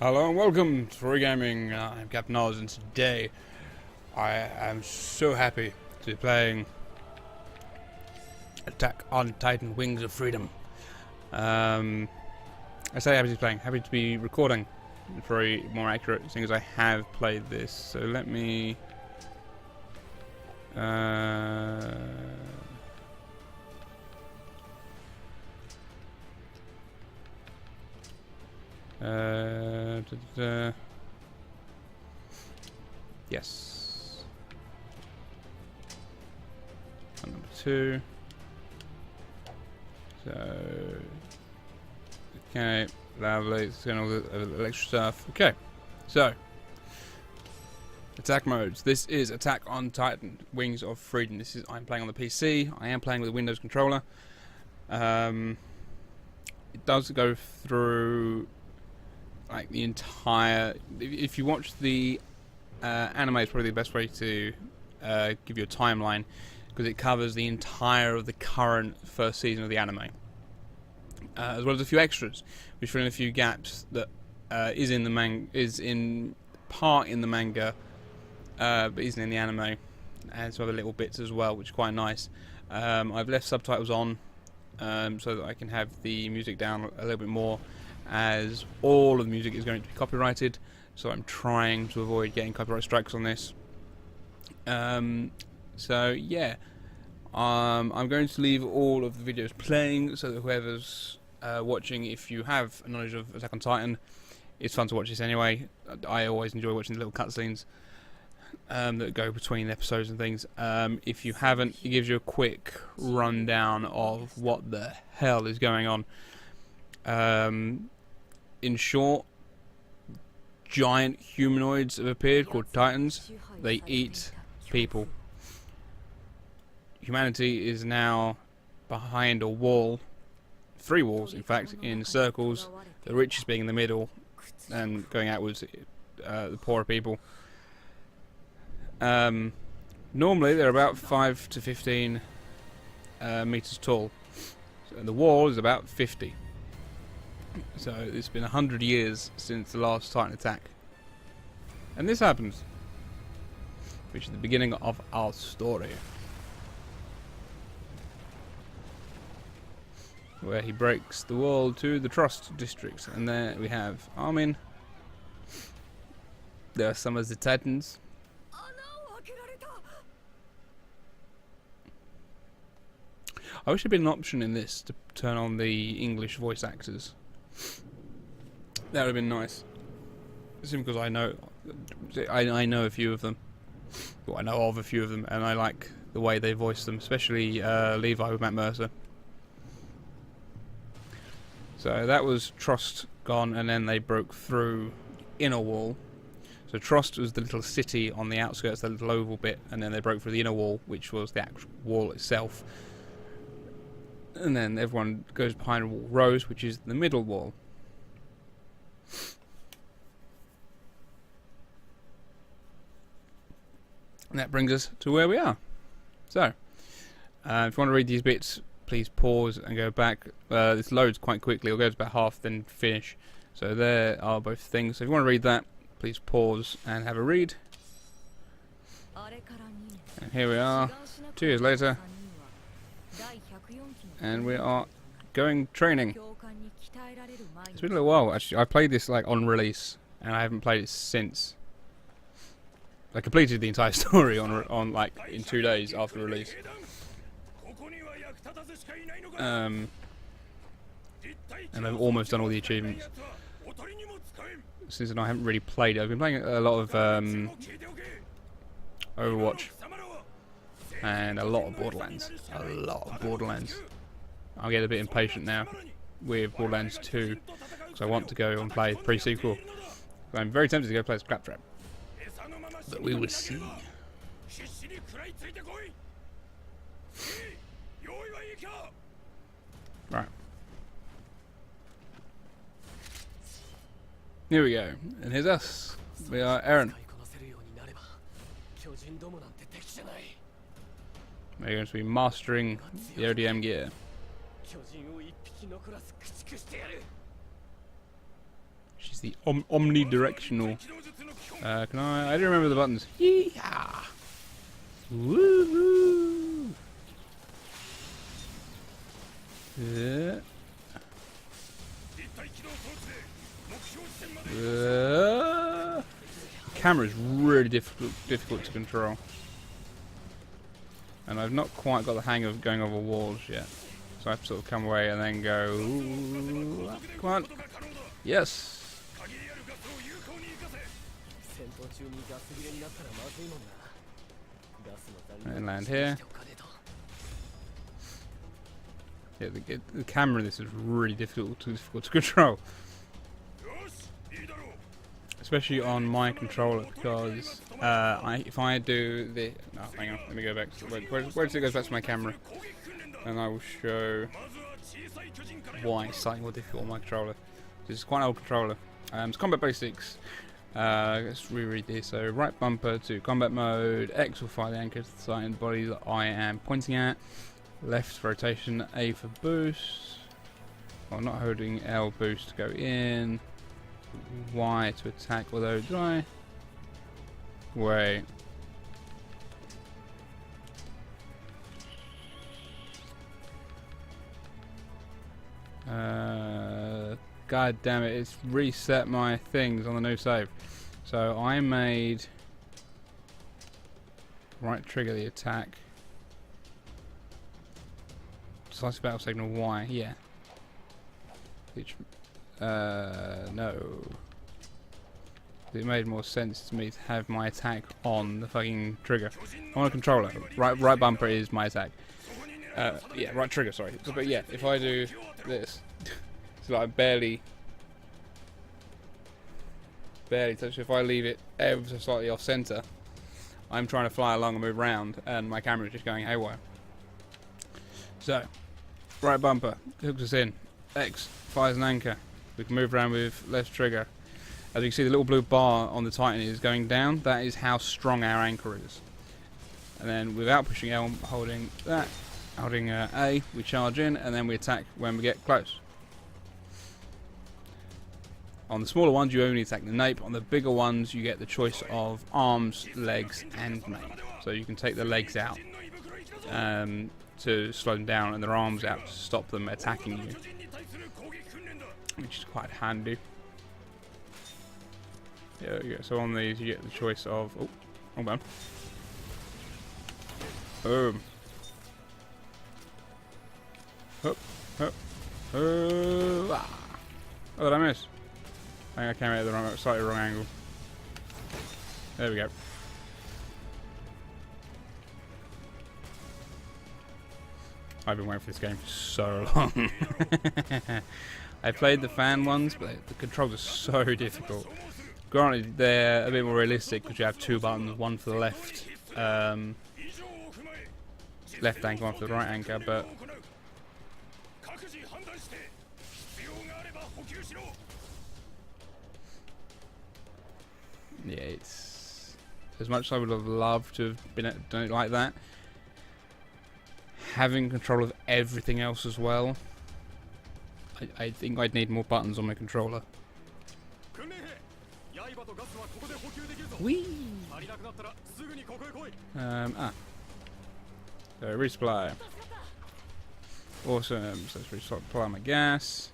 Hello and welcome to Free Gaming. I'm Captain Oz, and today I am so happy to be playing Attack on Titan: Wings of Freedom. I say happy to be playing, happy to be recording, very more accurate, seeing as I have played this. So let me. Yes. And number 2. So, okay, lovely. It's going all the extra stuff. Okay, so attack modes. This is Attack on Titan: Wings of Freedom. I'm playing on the PC. I am playing with a Windows controller. It does go through like the entire. If you watch the anime, is probably the best way to give you a timeline, because it covers the entire of the current first season of the anime, as well as a few extras, which fill in a few gaps that is in part in the manga, but isn't in the anime, and some other little bits as well, which is quite nice. I've left subtitles on so that I can have the music down a little bit more, as all of the music is going to be copyrighted, so I'm trying to avoid getting copyright strikes on this. So yeah, I'm going to leave all of the videos playing so that whoever's watching, if you have a knowledge of Attack on Titan, it's fun to watch this anyway. I always enjoy watching the little cutscenes that go between episodes and things. If you haven't, it gives you a quick rundown of what the hell is going on. In short, giant humanoids have appeared called Titans. They eat people. Humanity is now behind a wall, 3 walls in fact, in circles, the richest being in the middle and going outwards, the poorer people. Normally they're about 5 to 15 meters tall, and the wall is about 50. So it's been 100 years since the last Titan attack, and this happens, which is the beginning of our story, where he breaks the wall to the Trust district. And there we have Armin. There are some of the Titans. I wish there'd been an option in this to turn on the English voice actors. That would have been nice. Simply because I know a few of them. Well, I know of a few of them, and I like the way they voice them, especially Levi with Matt Mercer. So that was Trust gone, and then they broke through inner wall. So Trust was the little city on the outskirts, the little oval bit, and then they broke through the inner wall, which was the actual wall itself. And then everyone goes behind Wall Rose, which is the middle wall. And that brings us to where we are. So, if you want to read these bits, please pause and go back. This loads quite quickly. It'll go to about half, then finish. So there are both things. So if you want to read that, please pause and have a read. And here we are, 2 years later, and we are going training. It's been a little while, actually. I played this like on release, and I haven't played it since. I completed the entire story on like in 2 days after release. And I've almost done all the achievements. Since I haven't really played it, I've been playing a lot of Overwatch and a lot of Borderlands. I'll get a bit impatient now with Borderlands 2, because I want to go and play the pre-sequel. I'm very tempted to go play as Claptrap, but we will see. Right. Here we go, and here's us. We are Eren. We're going to be mastering the ODM gear. She's It's the omnidirectional. Can I don't remember the buttons. Yeehaw! Woohoo! Yeah. The camera is really difficult to control, and I've not quite got the hang of going over walls yet. So I have to sort of come away and then go. Come on! Yes. And land here. Yeah, the camera in this is really difficult to control, especially on my controller, because if I do the hang on, let me go back. Where does it go back to my camera, and I will show why it's slightly more difficult on my controller. This is quite an old controller. It's combat basics. Let's reread this. So right bumper to combat mode. X will fire the anchor to the side and body that I am pointing at. Left for rotation, A for boost. Well, not holding L boost to go in. Y to attack, although do I? Wait. God damn it, it's reset my things on the new save. So I made right trigger the attack. Decisive battle signal Y, yeah. Which, no. It made more sense to me to have my attack on the fucking trigger. On a controller. Right bumper is my attack. Yeah, right trigger, sorry. So, but yeah, if I do this, so like I barely touch. If I leave it ever so slightly off center, I'm trying to fly along and move around, and my camera is just going haywire. So, right bumper hooks us in. X fires an anchor. We can move around with left trigger. As you can see, the little blue bar on the Titan is going down. That is how strong our anchor is. And then, without pushing L, holding that, holding A, we charge in, and then we attack when we get close. On the smaller ones, you only attack the nape. On the bigger ones, you get the choice of arms, legs, and nape. So you can take the legs out to slow them down, and their arms out to stop them attacking you, which is quite handy. Yeah. So on these, you get the choice of. Oh, hold on. Boom. Hup, hup. Oh, did I miss? I think I came out of the slightly wrong angle. There we go. I've been waiting for this game for so long. I played the fan ones, but the controls are so difficult. Granted, they're a bit more realistic because you have two buttons, one for the left anchor, one for the right anchor, but yeah, it's as much as I would have loved to have done it like that. Having control of everything else as well, I think I'd need more buttons on my controller. Whee! So resupply. Awesome. So let's resupply my gas.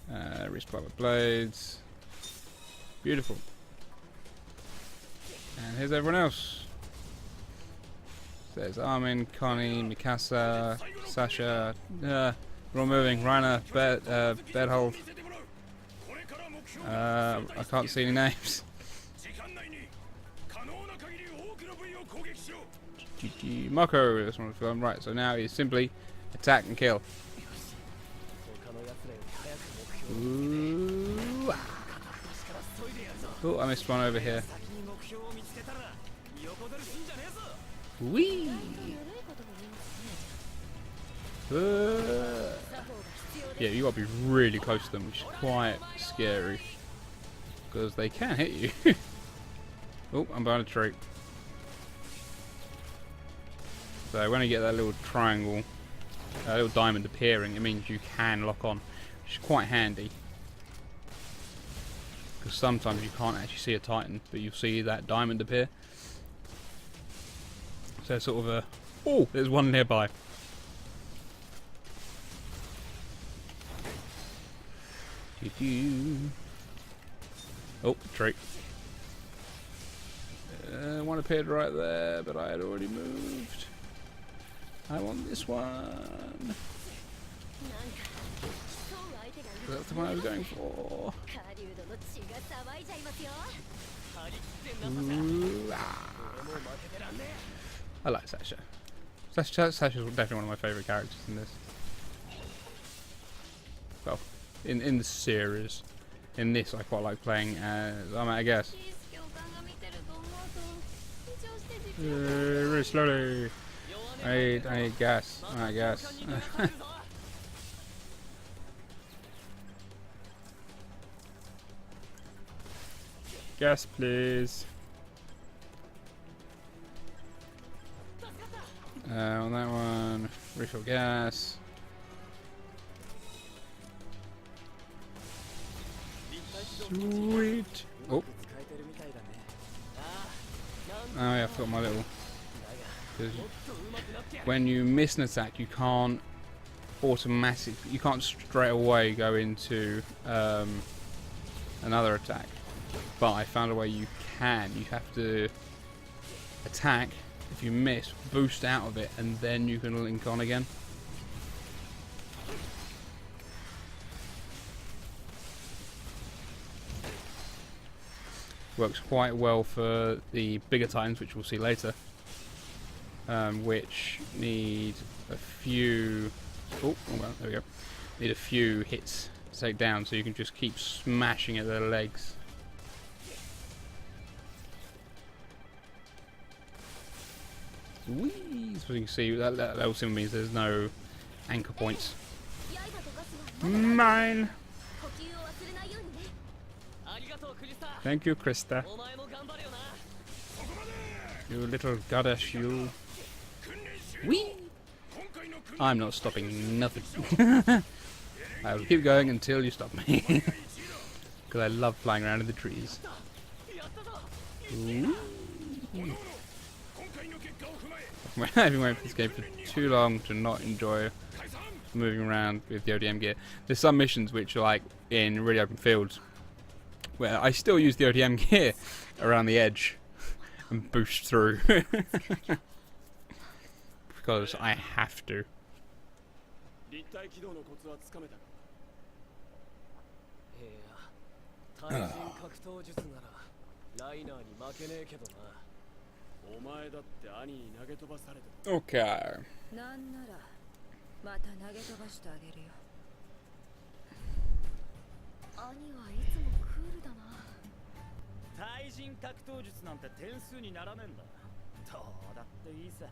Resupply my blades. Beautiful. And here's everyone else. There's Armin, Connie, Mikasa, Sasha. We're all moving. Reiner, Bedhold. I can't see any names. Mako, this one film. Right, so now is simply attack and kill. Ooh, oh, I missed one over here. Whee! Yeah, you gotta be really close to them, which is quite scary. Because they can hit you. Oh, I'm behind a tree. So when you get that little triangle, a little diamond appearing, it means you can lock on, which is quite handy. because sometimes you can't actually see a Titan, but you'll see that diamond appear. So it's sort of a... Oh, there's one nearby. Oh, tree. One appeared right there, but I had already moved. I want this one. That's the one I was going for. Ooh, ah. I like Sasha. Sasha's definitely one of my favourite characters in this. Well, in the series. In this, I quite like playing as... I guess. Very slowly. I need gas. I guess. Gas, please. On that one, refill gas. Sweet. Oh. Oh yeah, I forgot my little. When you miss an attack, you can't automatically. You can't straight away go into another attack. But I found a way you can. You have to attack. If you miss, boost out of it, and then you can link on again. Works quite well for the bigger Titans, which we'll see later, which need a few... Oh, well, there we go. Need a few hits to take down, so you can just keep smashing at their legs. Whee! So you can see, that also means there's no anchor points. Mine! Thank you, Krista. You little goddess, you. Whee! I'm not stopping nothing. I will keep going until you stop me. Because I love flying around in the trees. Ooh. I've been waiting for this game for too long to not enjoy moving around with the ODM gear. There's some missions which are like in really open fields where I still use the ODM gear around the edge and boost through because I have to. Okay. 兄はいつもクールだな。対人格闘術なんて点数にならねえんだ。どうだっていいさ。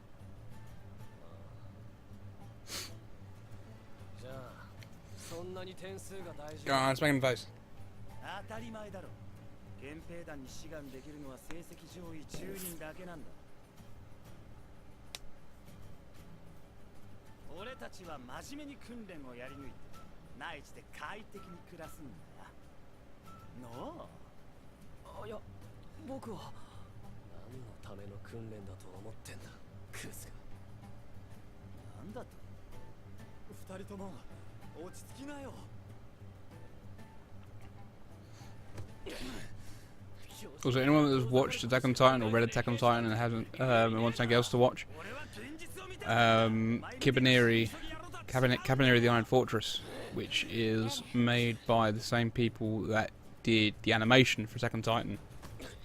じゃあそんなに点数が大事。Ah, let's make him face. 当たり前だろ。憲兵団に志願できるのは成績上位10人だけなんだ。俺たちは真面目に訓練をやり抜いて内地で快適に暮らすんだ。なあ。いや、僕は何のための訓練だと思ってんだ、クズが。なんだと？二人とも落ち着きなよ。Also, anyone that's watched Attack on Titan or read Attack on Titan and hasn't and wants something else to watch, Kabaneri the Iron Fortress, which is made by the same people that did the animation for Attack on Titan,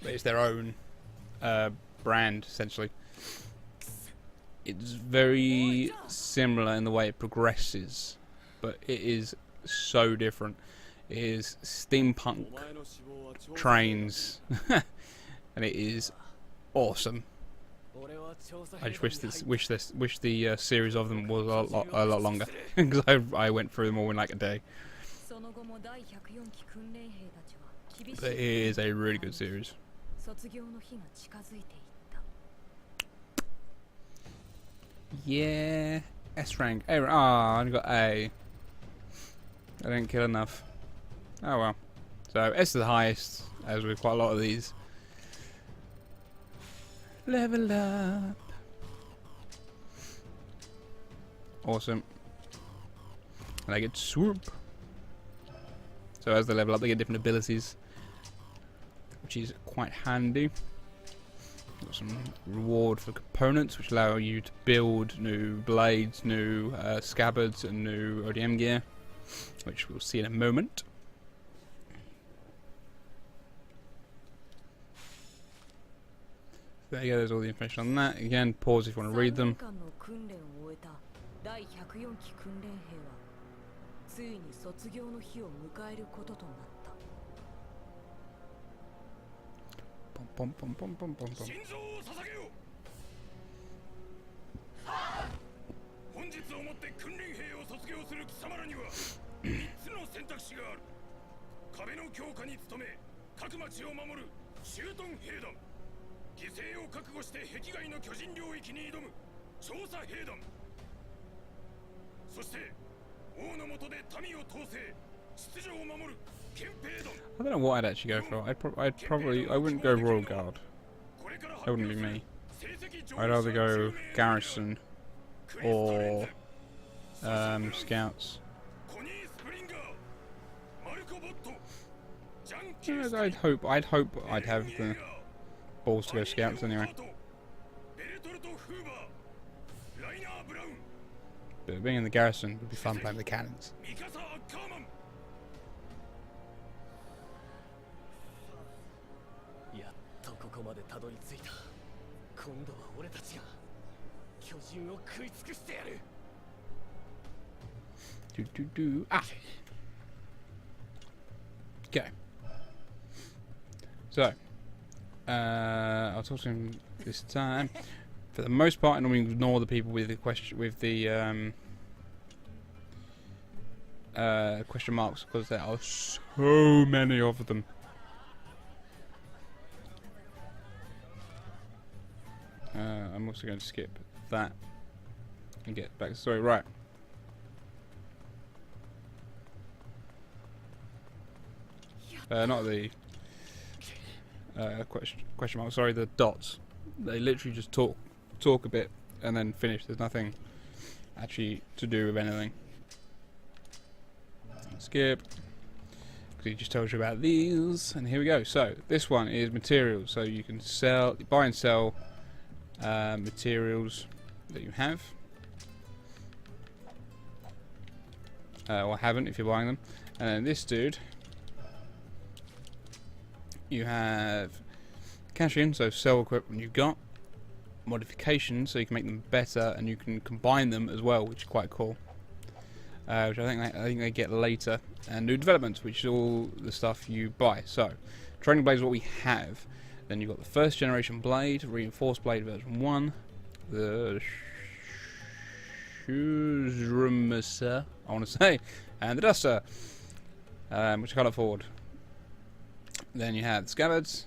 but it's their own brand essentially. It's very similar in the way it progresses, but it is so different. It is steampunk trains, and it is awesome. I just wish the series of them was a lot longer, because I went through them all in like a day. But it is a really good series. Yeah, S rank. A. I only got A. I didn't kill enough. Oh well, So S to the highest, as with quite a lot of these. Level up. Awesome. And I get swoop. So as they level up, they get different abilities, which is quite handy. Got some reward for components, which allow you to build new blades, new scabbards, and new ODM gear, which we'll see in a moment. There you go, there's all the information on that. Again, pause if you want to read them. 第104期訓練兵はついに卒業の日を迎えることとなった。ポンポンポンポンポンポン。心臓を捧げよう。本日をもって訓練兵を卒業する貴様らには3つの選択肢がある。壁の強化に努め、各町を守る駐屯兵団。犠牲を覚悟して壁外の巨人領域に挑む調査兵団。そして王の下で民を統制、秩序を守る憲兵団。I don't know what I'd actually go for. I wouldn't go Royal Guard. That wouldn't be me. I'd either go Garrison or Scouts. Yeah, I'd hope I'd have the balls to go Scouts anyway. But being in the garrison would be fun playing the cannons. やっとここまでたどり着いた。今度は俺たちが巨人を食い尽くしてやる。Ah. Okay. So, I'll talk to him this time. For the most part, I normally ignore the people with the question question marks because there are so many of them. I'm also going to skip that and get back to the story. Right. Not the question mark. Sorry, the dots. They literally just talk a bit and then finish. There's nothing actually to do with anything. Skip. Because he just tells you about these. And here we go. So this one is materials. So you can buy and sell materials that you have. Or haven't if you're buying them. And then this dude, you have cash in, so sell equipment you've got, modifications, so you can make them better, and you can combine them as well, which is quite cool. Which I think they get later, and new developments, which is all the stuff you buy. So, training blade is what we have. Then you've got the first generation blade, reinforced blade version 1, the Schurzrumesser, I want to say, and the Duster, which I can't afford. Then you have the scabbards.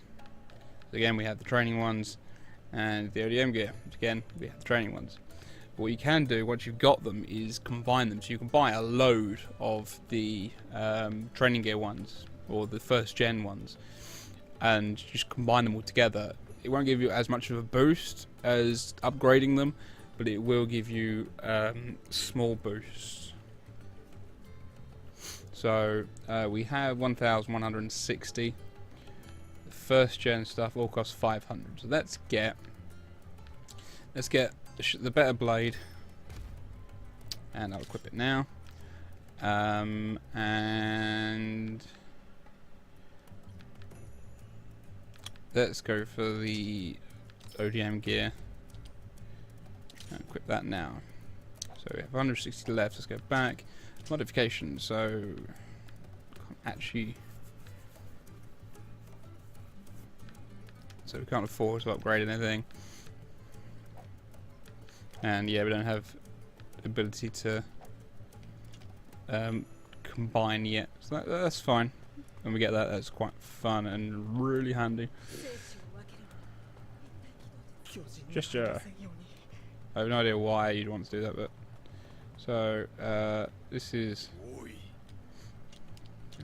Again, we have the training ones, and the ODM gear, which again, we have the training ones. But what you can do once you've got them is combine them. So you can buy a load of the training gear ones, or the first gen ones, and just combine them all together. It won't give you as much of a boost as upgrading them, but it will give you small boosts. So we have 1,160. First gen stuff all costs 500. So let's get the better blade, and I'll equip it now. And let's go for the ODM gear and equip that now. So we have 160 left. Let's go back. Modifications. So can't actually. So we can't afford to upgrade anything, and yeah, we don't have the ability to combine yet. So that's fine. When we get that, that's quite fun and really handy. Just I have no idea why you'd want to do that, but so this is who we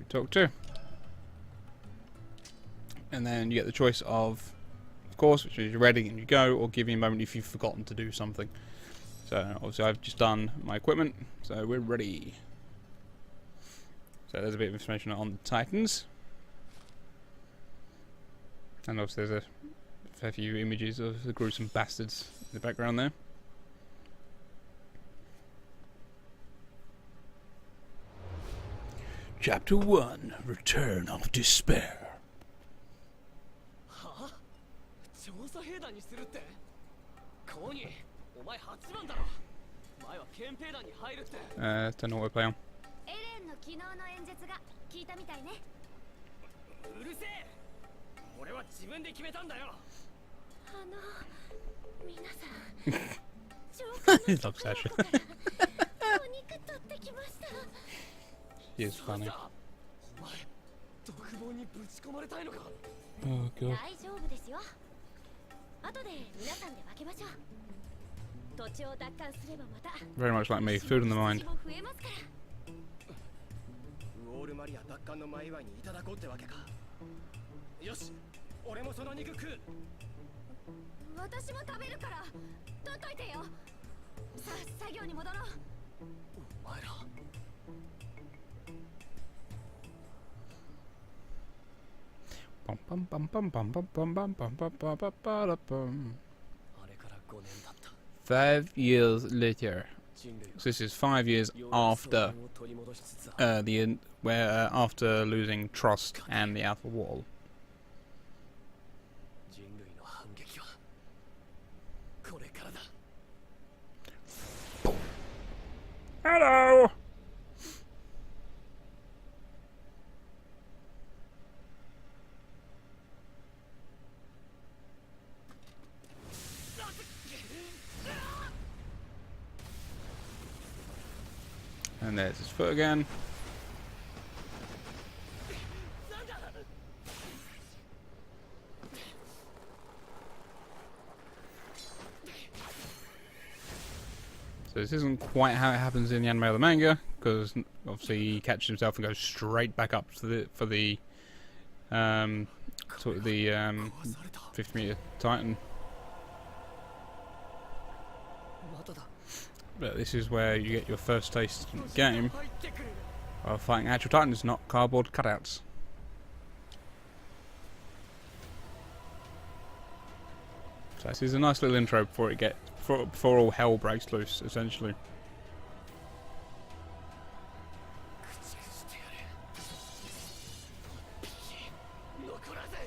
talk to. and then you get the choice of course, which is you're ready and you go, or give me a moment if you've forgotten to do something. So obviously I've just done my equipment, so we're ready. So there's a bit of information on the Titans, and obviously there's a fair few images of the gruesome bastards in the background there. Chapter 1, Return of Despair. はあ調査兵団にするってコーニーお前8番だろ前は憲兵団に入るって Don't know what we're playing on. エレンの昨日の演説が聞いたみたいね。うるせえ俺は自分で決めたんだよ皆さん上官の He loves Sasha. お肉取ってきました。 He is funny. お前独房にぶち込まれたいのか Oh 大 god. 丈夫ですよ。後で皆さんで分けましょう。土地を奪還すればまた Very much like me, food in the mind. 羊も増えますから。ウォールマリア奪還の前祝いにいただこうってわけかよし俺もその肉食う私も食べるから取っといてよ。さあ作業に戻ろう。お前ら Bum, bum, bum, bum, bum, bum, bum, bum, bum, bum, bum, bum, bum, bum. あれから5年経った 5 years later. 人類は So this is 5 years after を取り戻しつつある after losing trust and the Outer Wall. 人類の反撃はこれからだ Hello. And there's his foot again. So this isn't quite how it happens in the anime or the manga, because obviously he catches himself and goes straight back up to the sort of the 50-meter Titan. まただ But this is where you get your first taste in the game 入ってくる of fighting actual Titans, not cardboard cutouts. So this is a nice little intro before all hell breaks loose, essentially. 駆逐してやれ残らせ